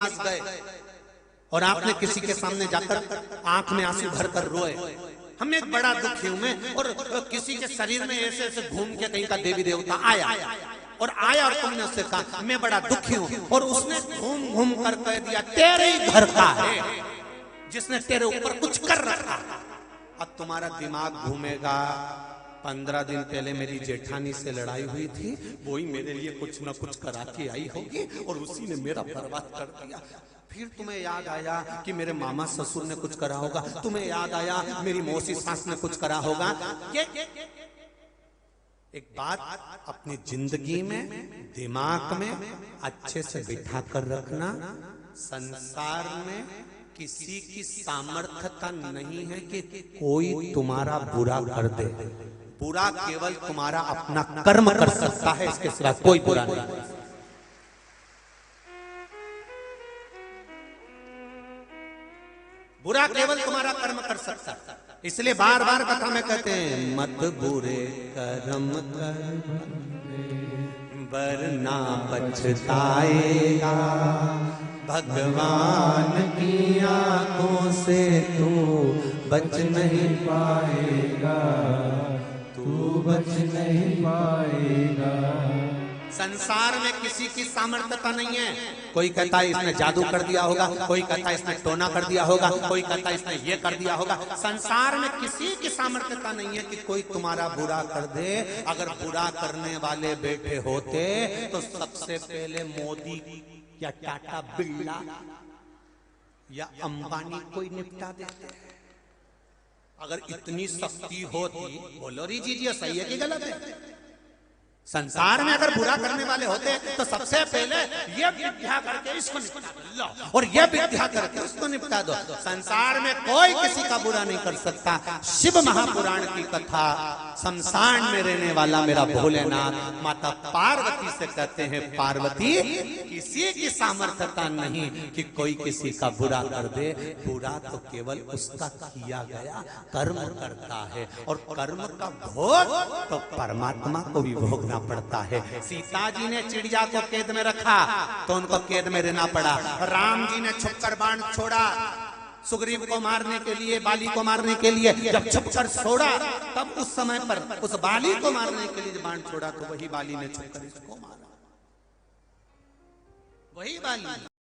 पास गए और आपने किसी के सामने जाकर आंख में आंसू भरकर रोए, हमें एक बड़ा दुखी हूं मैं, और किसी के शरीर में ऐसे ऐसे घूम के कहीं का देवी देवता आया और तुमने उससे कहा मैं बड़ा दुखी हूं, और उसने घूम घूम कर कह दिया तेरे ही घर का है जिसने तेरे ऊपर कुछ कर रखा। अब तुम्हारा दिमाग घूमेगा, 15 दिन पहले मेरी जेठानी से लड़ाई हुई थी, वही मेरे लिए कुछ न कुछ करा के आई होगी और उसी ने मेरा बर्बाद कर दिया। फिर तुम्हें याद आया कि मेरे मामा ससुर ने कुछ करा होगा, तुम्हें याद आया मेरी मौसी सास ने कुछ करा होगा। ये एक बात अपनी जिंदगी में दिमाग में अच्छे से बिठा कर रखना, संसार में किसी की सामर्थ्यता नहीं है कि कोई तुम्हारा बुरा कर दे। बुरा केवल तुम्हारा अपना कर्म कर सकता है, इसके सिवा कोई बुरा नहीं। बुरा केवल तुम्हारा कर्म कर सकता है। इसलिए बार बार कथा में कहते हैं मत बुरे कर्म कर वरना पछताएगा, भगवान की आंखों से तू बच नहीं पाएगा, तू बच नहीं पाएगा। संसार में किसी की सामर्थ्यता नहीं है। कोई कहता है इसने जादू कर दिया होगा, कोई कहता है इसने टोना कर दिया होगा, कोई कहता है इसने ये कर दिया होगा। संसार में किसी की सामर्थ्यता नहीं है कि कोई तुम्हारा बुरा कर दे। अगर बुरा करने वाले बैठे होते तो सबसे पहले मोदी या टाटा बिरला या अंबानी कोई निपटा देते। अगर इतनी शक्ति होती, बोलो री जी सही है कि गलत है? संसार में अगर बुरा करने वाले होते तो सबसे पहले ये विद्या करके इसको निपटा दो और ये विद्या करके उसको निपटा दो। संसार में कोई किसी का बुरा नहीं कर सकता। शिव महापुराण की कथा, शमशान में रहने वाला मेरा भोलेनाथ माता पार्वती से कहते हैं पार्वती किसी की सामर्थ्यता नहीं कि कोई किसी का बुरा कर दे। बुरा तो केवल उसका किया गया कर्म करता है, और कर्म का भोग तो परमात्मा को भी भोगना पड़ता है। सीता जी ने चिड़िया को कैद में रखा तो उनको कैद में रहना पड़ा। राम जी ने छुपकर बाण छोड़ा सुग्रीव को मारने के लिए, बाली को मारने के लिए, जब छुपकर छोड़ा तब उस समय पर उस बाली को मारने के लिए बाण छोड़ा तो वही बाली ने छुपकर इसको मारा, वही बाली।